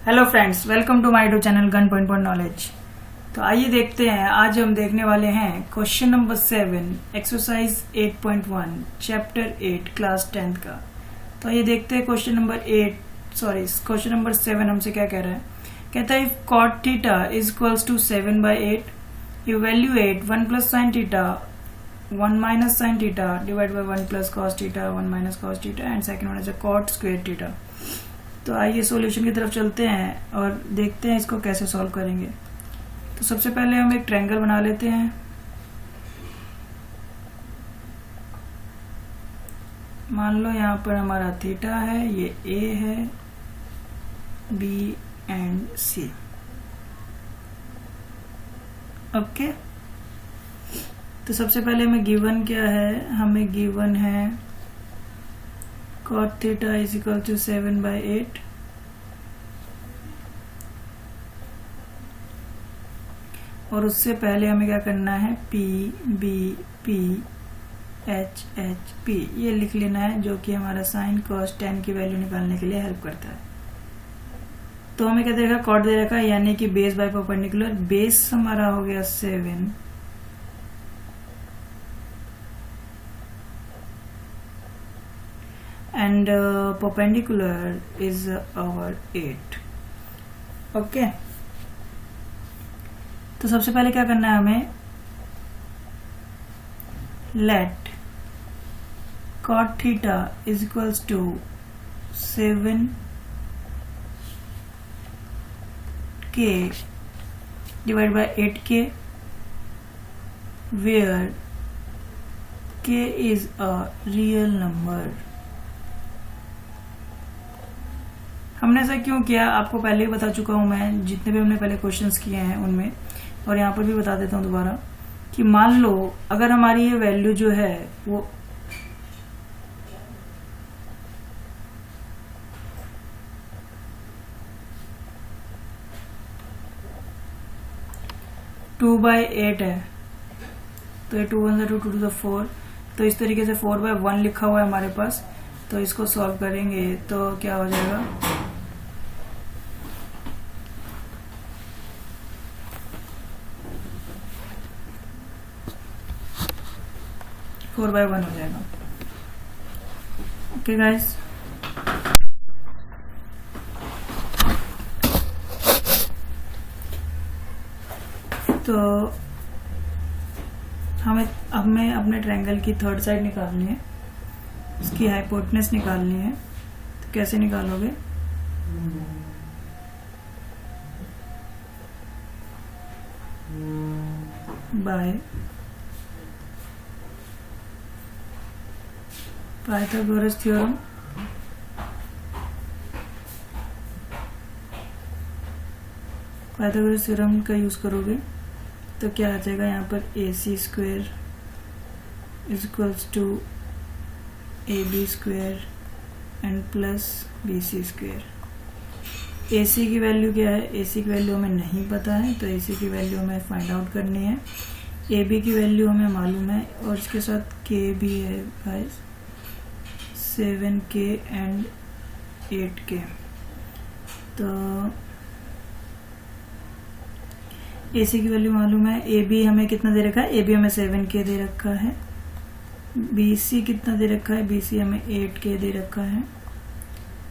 Hello friends, welcome to my YouTube channel gun point knowledge. तो आइए देखते हैं, आज हम देखने वाले हैं question number 7 exercise 8.1 chapter 8 class 10th का। तो आइए देखते हैं क्वेश्चन नंबर 7 हमसे क्या कह रहा है। कहता है if cot theta is equals to 7/8 evaluate 1 plus sine theta 1 minus sine theta divide by 1 plus cos theta 1 minus cos theta and second one is a cot square theta. तो आइए solution की तरफ चलते हैं और देखते हैं इसको कैसे सॉल्व करेंगे। तो सबसे पहले हम एक ट्रायंगल बना लेते हैं। मान लो यहाँ पर हमारा थीटा है, ये ए है, बी एंड सी। ओके, तो सबसे पहले हमें गिवन क्या है, हमें गिवन है cot theta is equal to 7/8 और उससे पहले हमें क्या करना है, P B P H H P ये लिख लेना है, जो कि हमारा साइन cos tan की वैल्यू निकालने के लिए हेल्प करता है। तो हमें क्या दे रखा, cot दे रखा है, यानी कि बेस बाय परपेंडिकुलर। बेस हमारा हो गया 7 and perpendicular is our 8। Okay, तो सबसे पहले क्या करना है हमें, let cot theta is equals to 7k divided by 8k where k is a real number। हमने ऐसा क्यों किया, आपको पहले ही बता चुका हूं मैं, जितने भी हमने पहले क्वेश्चंस किए हैं उनमें, और यहाँ पर भी बता देता हूं दोबारा कि मान लो अगर हमारी ये वैल्यू जो है वो टू बाई 8 है, तो ये 2 1 2 2 2 4, तो इस तरीके से 4/1 लिखा हुआ है हमारे पास। तो इसको सॉल्व करेंगे तो क्या हो जाएगा, 4/1 हो जाएगा। ओके गाइस, तो हमें अपने ट्रायंगल की थर्ड साइड निकालनी है, इसकी हाइपोटेनस निकालनी है। तो कैसे निकालोगे, by Pythagoras theorem. Pythagoras theorem का यूज करोगे तो क्या आ जाएगा, यहाँ पर AC square is equals to AB square and plus BC square. AC की वैल्यू क्या है, AC की वैल्यू हमें नहीं पता है, तो AC की वैल्यू हमें फाइंड आउट करनी है। AB की वैल्यू हमें मालूम है और इसके साथ K भी है गाइस, 7K एंड 8K। तो AC की वैल्यू मालूम है, AB हमें कितना दे रखा है, AB हमें 7K दे रखा है। BC कितना दे रखा है, BC हमें 8K दे रखा है।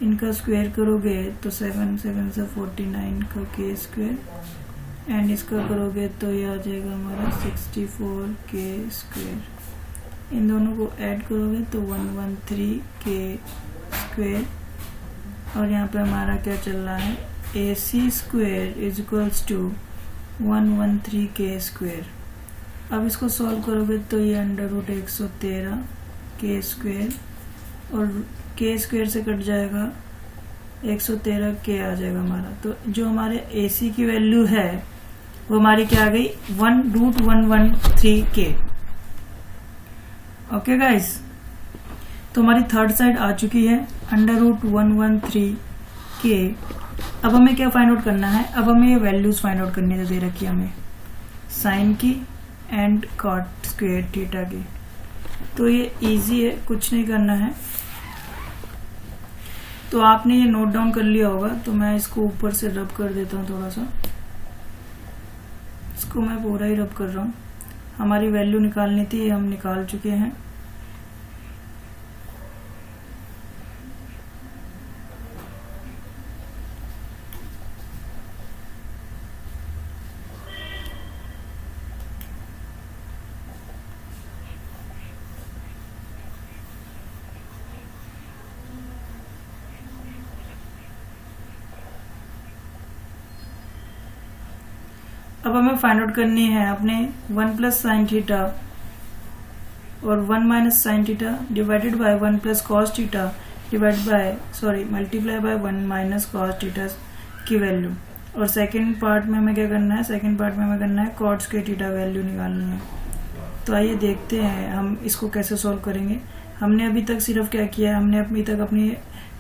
इनका स्क्वायर करोगे तो 7 7 से 49 का K स्क्वायर एंड इसका करोगे तो ये आ जाएगा हमारा 64K स्क्वायर। इन दोनों को ऐड करोगे तो 113K स्क्वायर, और यहाँ पे हमारा क्या चल रहा है, AC square is equals to 113K square. अब इसको सॉल्व करोगे तो ये √113K स्क्वायर और K स्क्वायर से कट जाएगा 113K आ जाएगा हमारा। तो जो हमारे AC की वैल्यू है वो हमारी क्या आ गई, 1√113K। ओके गाइस, तो हमारी थर्ड साइड आ चुकी है √113K। अब हमें क्या फाइंड आउट करना है, अब हमें ये वैल्यूज फाइंड आउट करनी है, दे रखी है हमें साइन की एंड cot स्क्वायर थीटा की। तो ये इजी है, कुछ नहीं करना है। तो आपने ये नोट डाउन कर लिया होगा, तो मैं इसको ऊपर से रब कर देता हूँ थोड़ा सा। इसको मैं पूरा ही रब कर रहा हूँ। हमारी वैल्यू निकालनी थी, हम निकाल चुके हैं। अब हमें फाइंड आउट करनी है अपने 1 प्लस साइन थीटा और 1 minus sine theta divided by 1 plus cos theta divide by multiply by 1 minus cos theta की वैल्यू। और सेकंड पार्ट में हमें क्या करना है, सेकंड पार्ट में हमें करना है कॉट स्क्वायर थीटा वैल्यू निकालनी है। तो आइए देखते हैं हम इसको कैसे सॉल्व करेंगे। हमने अभी तक सिर्फ क्या किया है, हमने अभी तक अपनी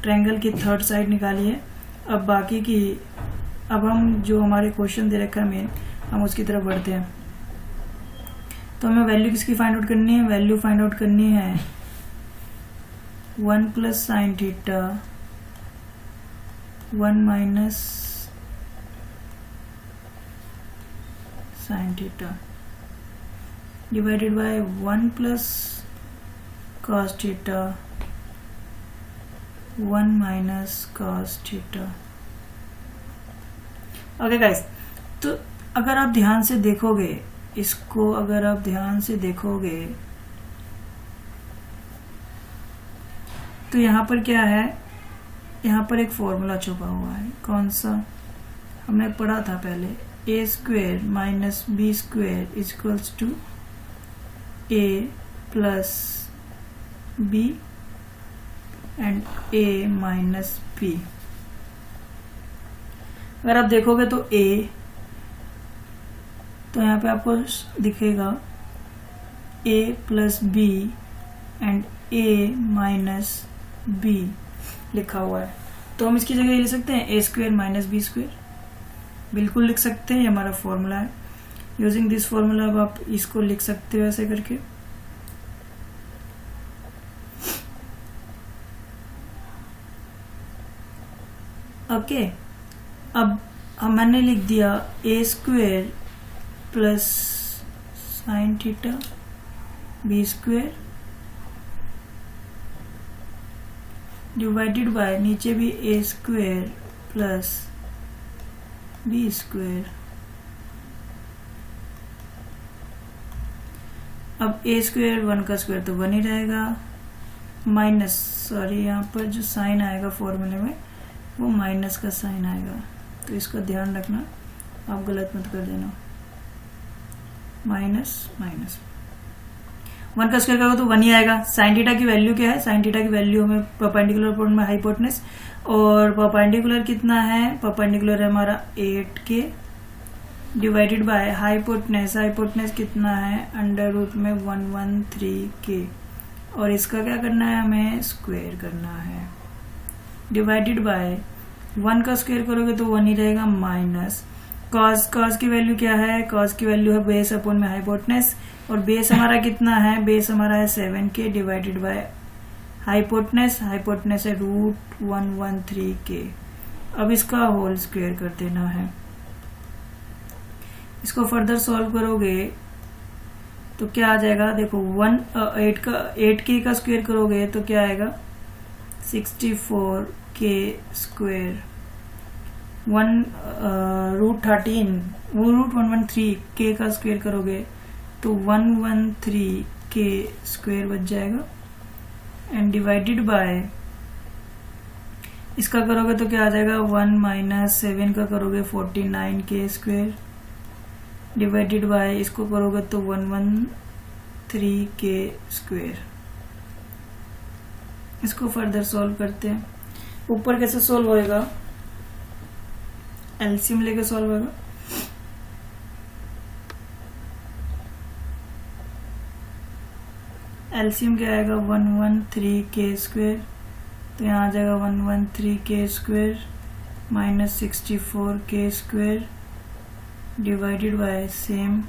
ट्रायंगल की थर्ड साइड निकाली है। अब बाकी की, अब हम जो हमारे क्वेश्चन दे रखा है मेन, हम उसकी तरफ बढ़ते हैं। तो हमें वैल्यू किसकी फाइंड आउट करनी है, वैल्यू फाइंड आउट करनी है 1 plus sine theta 1 minus sine theta divided by 1 plus cos theta 1 minus cos theta. Okay guys, तो अगर आप ध्यान से देखोगे इसको, अगर आप ध्यान से देखोगे तो यहाँ पर क्या है, यहाँ पर एक फॉर्मूला छुपा हुआ है। कौन सा, हमने पढ़ा था पहले, A square minus B square equals to A plus B and A minus B. अगर आप देखोगे तो ए, तो यहाँ पे आपको दिखेगा a plus B and a minus B लिखा हुआ है। तो हम इसकी जगह ये लिख सकते हैं a square minus B square, बिल्कुल लिख सकते हैं। ये हमारा फॉर्मूला है। यूजिंग दिस फॉर्मूला अब आप इसको लिख सकते हो ऐसे करके। ओके, अब मैंने लिख दिया a square plus sine theta B square divided by, नीचे भी A square plus B square. अब ए स्क्वेयर 1 का स्क्वायर तो 1 ही रहेगा, माइनस, सॉरी यहाँ पर जो साइन आएगा फॉर्मूले में वो माइनस का साइन आएगा, तो इसका ध्यान रखना, आप गलत मत कर देना। माइनस माइनस 1 का स्क्वायर करोगे तो 1 ही आएगा। साइन थीटा की वैल्यू क्या है, साइन थीटा की वैल्यू हमें परपेंडिकुलर पॉइंट में हाइपोटेनस, और परपेंडिकुलर कितना है, परपेंडिकुलर है हमारा 8k divided by hypotenuse, hypotenuse कितना है अंडर रूट में 113k, और इसका क्या करना है, हमें स्क्वायर करना है। डिवाइडेड बाय 1 का स्क्वायर करोगे तो 1 ही रहेगा, माइनस कॉस की वैल्यू क्या है, कॉस की वैल्यू है बेस अपॉन में हाइपोटेनस, और बेस हमारा कितना है, बेस हमारा है 7k divided by hypotenuse, hypotenuse है रूट 113k। अब इसका होल स्क्वायर कर देना है। इसको फर्दर सॉल्व करोगे तो क्या आ जाएगा, देखो 8k का स्क्वायर करोगे तो क्या आएगा 64k स्क्वायर, रूट 113k का स्क्वायर करोगे तो 113k स्क्वायर बच जाएगा, एंड डिवाइडेड बाय इसका करोगे तो क्या आ जाएगा 1 माइनस 7 का करोगे 49k स्क्वायर, डिवाइडेड बाय इसको करोगे तो 113k स्क्वायर। इसको फर्दर सॉल्व करते हैं। ऊपर कैसे सॉल्व होएगा, एलसीएम लेके सॉल्व होगा। एलसीएम क्या आएगा 113k स्क्वायर, तो यहाँ आ जाएगा 113k square minus 64k square divided by same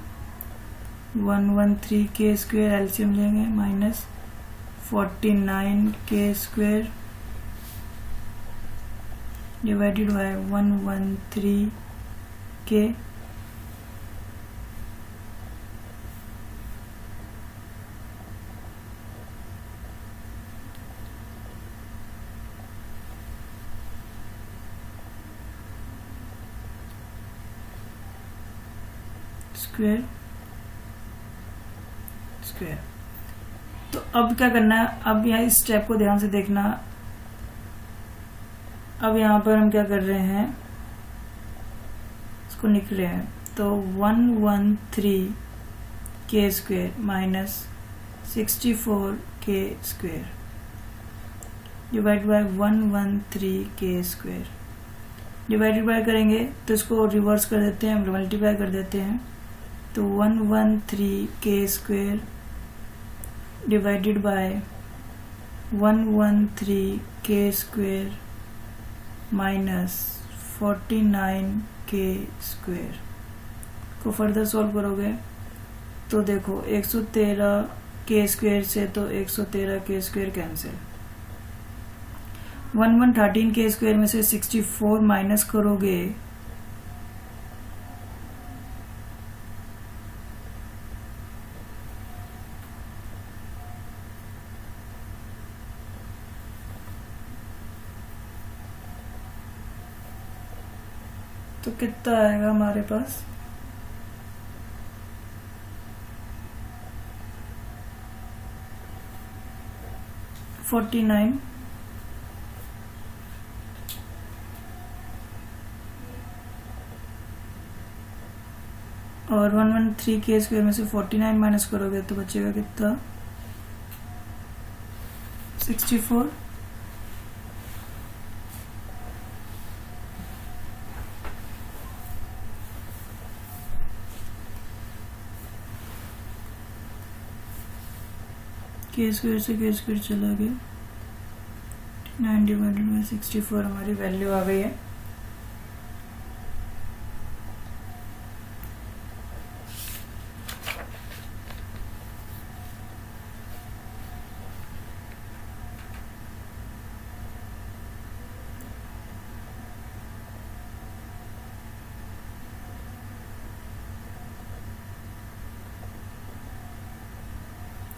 113k square, LCM लेंगे minus 49k square divided by 113k square square. तो अब क्या करना है, अब यहाँ इस स्टेप को ध्यान से देखना। अब यहाँ पर हम क्या कर रहे हैं, इसको लिख रहे हैं। तो 113k square minus 64k square divide by 113k square. Divided bye करेंगे तो इसको रिवर्स कर देते हैं, मल्टीप्लाई कर देते हैं। तो 113k square divided by 113k square minus 49k square को फर्दर सॉल्व करोगे तो देखो 113k स्क्वायर से तो 113k square cancel. 113k square में से 64 माइनस करोगे तो कितना आएगा हमारे पास, $49। और 113k स्क्वायर में से 49 माइनस करोगे तो बचेगा कितना, 64। के स्क्वायर से के स्क्वायर चला गया, 9 डिवाइडेड बाई 64 हमारी वैल्यू आ गई है।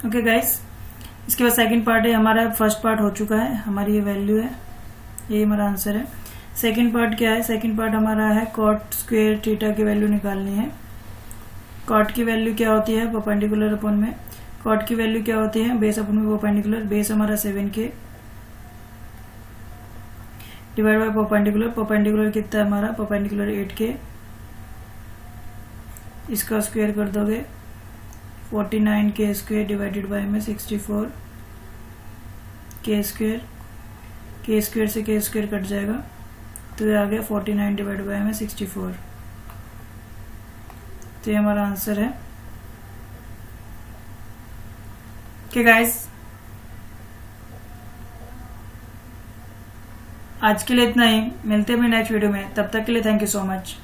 ओके गाइस, इसके बाद सेकंड पार्ट है हमारा। फर्स्ट पार्ट हो चुका है, हमारी ये वैल्यू है, ये हमारा आंसर है। सेकंड पार्ट क्या है, सेकंड पार्ट हमारा है कॉट स्क्वायर थीटा की वैल्यू निकालनी है। कॉट की वैल्यू क्या होती है, परपेंडिकुलर अपन में। कॉट की वैल्यू क्या होती है, बेस अपन में परपेंडिकुलर। बेस हमारा 7k divide by perpendicular. Perpendicular कितना है हमारा, परपेंडिकुलर 8k। इसका स्क्वायर कर दोगे 49k स्क्वायर डिवाइडेड बाय में 64k स्क्वायर। k स्क्वायर से k स्क्वायर कट जाएगा तो ये आ गया 49 डिवाइडेड बाय में 64। तो ये हमारा आंसर है। ओके गाइस, आज के लिए इतना ही। मिलते हैं नेक्स्ट वीडियो में, तब तक के लिए थैंक यू सो मच।